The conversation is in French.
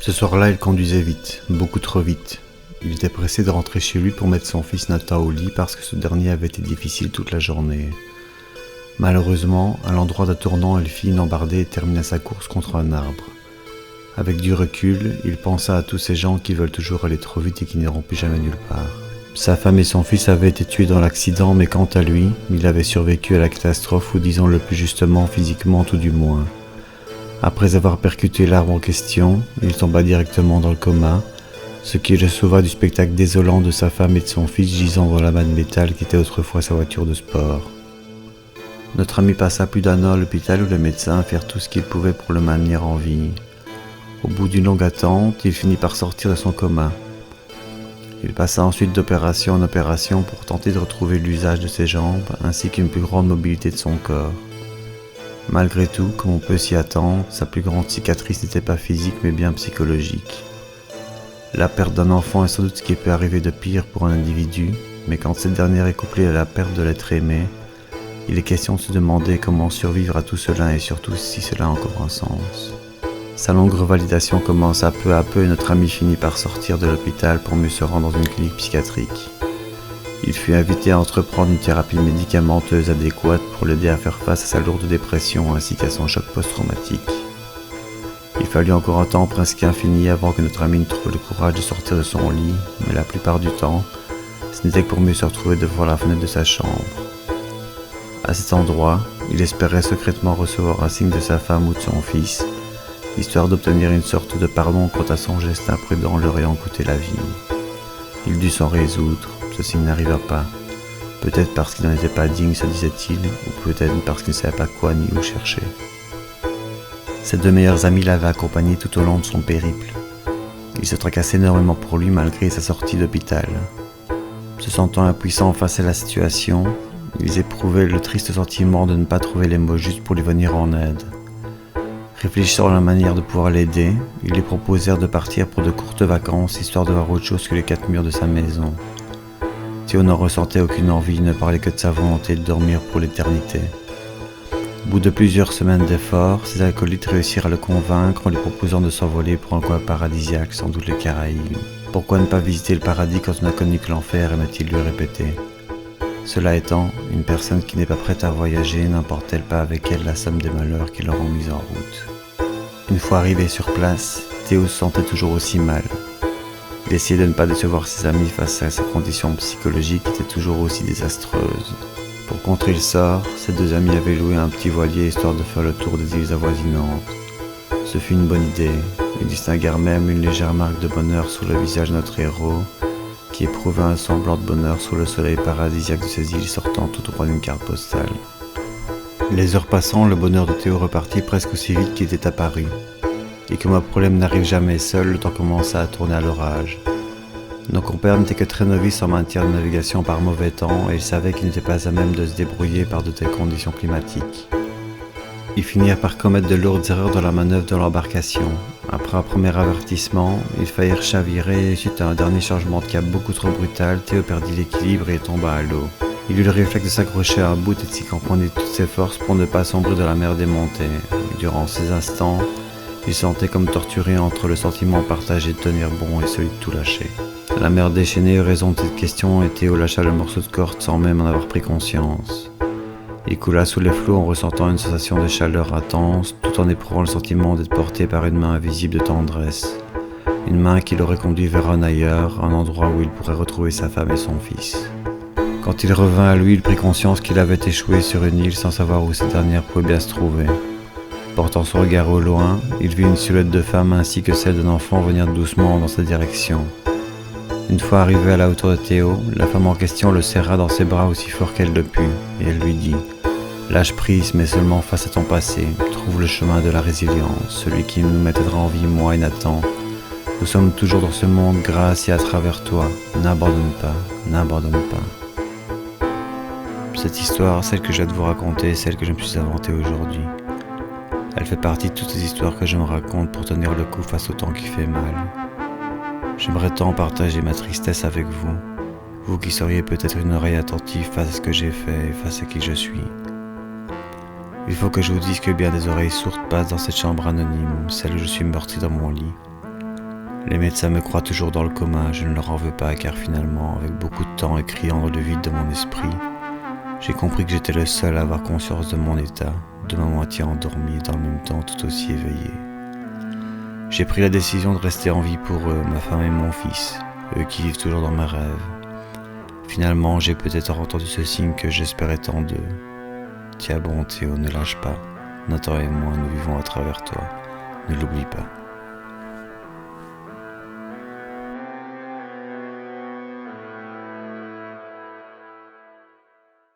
Ce soir-là, il conduisait vite, beaucoup trop vite. Il était pressé de rentrer chez lui pour mettre son fils Nathan au lit parce que ce dernier avait été difficile toute la journée. Malheureusement, à l'endroit d'un tournant, il fit une embardée et termina sa course contre un arbre. Avec du recul, il pensa à tous ces gens qui veulent toujours aller trop vite et qui n'iront plus jamais nulle part. Sa femme et son fils avaient été tués dans l'accident, mais quant à lui, il avait survécu à la catastrophe, ou disons le plus justement physiquement tout du moins. Après avoir percuté l'arbre en question, il tomba directement dans le coma, ce qui le sauva du spectacle désolant de sa femme et de son fils gisant dans l'amas de métal qui était autrefois sa voiture de sport. Notre ami passa plus d'1 an à l'hôpital où les médecins firent tout ce qu'ils pouvaient pour le maintenir en vie. Au bout d'une longue attente, il finit par sortir de son coma. Il passa ensuite d'opération en opération pour tenter de retrouver l'usage de ses jambes ainsi qu'une plus grande mobilité de son corps. Malgré tout, comme on peut s'y attendre, sa plus grande cicatrice n'était pas physique mais bien psychologique. La perte d'un enfant est sans doute ce qui peut arriver de pire pour un individu, mais quand cette dernière est couplée à la perte de l'être aimé, il est question de se demander comment survivre à tout cela et surtout si cela a encore un sens. Sa longue revalidation commence à peu et notre ami finit par sortir de l'hôpital pour mieux se rendre dans une clinique psychiatrique. Il fut invité à entreprendre une thérapie médicamenteuse adéquate pour l'aider à faire face à sa lourde dépression ainsi qu'à son choc post-traumatique. Il fallut encore un temps presque infini avant que notre ami ne trouve le courage de sortir de son lit, mais la plupart du temps, ce n'était que pour mieux se retrouver devant la fenêtre de sa chambre. À cet endroit, il espérait secrètement recevoir un signe de sa femme ou de son fils, histoire d'obtenir une sorte de pardon quant à son geste imprudent leur ayant coûté la vie. Il dut s'en résoudre, ce signe n'arriva pas. Peut-être parce qu'il n'en était pas digne, se disait-il, ou peut-être parce qu'il ne savait pas quoi ni où chercher. Ses 2 meilleurs amis l'avaient accompagné tout au long de son périple. Il se tracassait énormément pour lui malgré sa sortie d'hôpital. Se sentant impuissant face à la situation, ils éprouvaient le triste sentiment de ne pas trouver les mots justes pour lui venir en aide. Réfléchissant à la manière de pouvoir l'aider, ils lui proposèrent de partir pour de courtes vacances, histoire de voir autre chose que les 4 murs de sa maison. Théo n'en ressentait aucune envie, ne parlait que de sa volonté de dormir pour l'éternité. Au bout de plusieurs semaines d'efforts, ses acolytes réussirent à le convaincre en lui proposant de s'envoler pour un coin paradisiaque, sans doute les Caraïbes. Pourquoi ne pas visiter le paradis quand on n'a connu que l'enfer, aimait-il lui répéter. Cela étant, une personne qui n'est pas prête à voyager n'emporte-t-elle pas avec elle la somme des malheurs qui l'auront mise en route. Une fois arrivé sur place, Théo se sentait toujours aussi mal. Il essayait de ne pas décevoir ses amis face à sa condition psychologique qui était toujours aussi désastreuse. Pour contrer le sort, ses 2 amis avaient loué un petit voilier histoire de faire le tour des îles avoisinantes. Ce fut une bonne idée. Ils distinguèrent même une légère marque de bonheur sur le visage de notre héros, qui éprouvait un semblant de bonheur sous le soleil paradisiaque de ces îles sortant tout droit d'une carte postale. Les heures passant, le bonheur de Théo repartit presque aussi vite qu'il était apparu. Et comme un problème n'arrive jamais seul, le temps commença à tourner à l'orage. Nos compères n'étaient que très novices en matière de navigation par mauvais temps et ils savaient qu'ils n'étaient pas à même de se débrouiller par de telles conditions climatiques. Ils finirent par commettre de lourdes erreurs dans la manœuvre de l'embarcation. Après un premier avertissement, ils faillirent chavirer et suite à un dernier changement de cap beaucoup trop brutal, Théo perdit l'équilibre et tomba à l'eau. Il eut le réflexe de s'accrocher à un bout et de s'y cramponner de toutes ses forces pour ne pas sombrer dans la mer démontée. Et durant ces instants, il se sentait comme torturé entre le sentiment partagé de tenir bon et celui de tout lâcher. La mer déchaînée eut raison de cette question et Théo lâcha le morceau de corde sans même en avoir pris conscience. Il coula sous les flots en ressentant une sensation de chaleur intense, tout en éprouvant le sentiment d'être porté par une main invisible de tendresse. Une main qui l'aurait conduit vers un ailleurs, un endroit où il pourrait retrouver sa femme et son fils. Quand il revint à lui, il prit conscience qu'il avait échoué sur une île sans savoir où cette dernière pouvait bien se trouver. Portant son regard au loin, il vit une silhouette de femme ainsi que celle d'un enfant venir doucement dans sa direction. Une fois arrivé à la hauteur de Théo, la femme en question le serra dans ses bras aussi fort qu'elle le put, et elle lui dit « Lâche prise, mais seulement face à ton passé, trouve le chemin de la résilience, celui qui nous mettra en vie, moi et Nathan. Nous sommes toujours dans ce monde grâce et à travers toi, n'abandonne pas, n'abandonne pas. » Cette histoire, celle que je viens de vous raconter, est celle que je me suis inventée aujourd'hui. Elle fait partie de toutes ces histoires que je me raconte pour tenir le coup face au temps qui fait mal. J'aimerais tant partager ma tristesse avec vous, vous qui seriez peut-être une oreille attentive face à ce que j'ai fait et face à qui je suis. Il faut que je vous dise que bien des oreilles sourdes passent dans cette chambre anonyme, celle où je suis meurtri dans mon lit. Les médecins me croient toujours dans le coma, je ne leur en veux pas car finalement, avec beaucoup de temps et criant dans le vide de mon esprit, j'ai compris que j'étais le seul à avoir conscience de mon état, de ma moitié endormie et dans le même temps tout aussi éveillé. J'ai pris la décision de rester en vie pour eux, ma femme et mon fils, eux qui vivent toujours dans mes rêves. Finalement, j'ai peut-être entendu ce signe que j'espérais tant d'eux. Tiens bon Théo, ne lâche pas. Nathan et moi, nous vivons à travers toi. Ne l'oublie pas.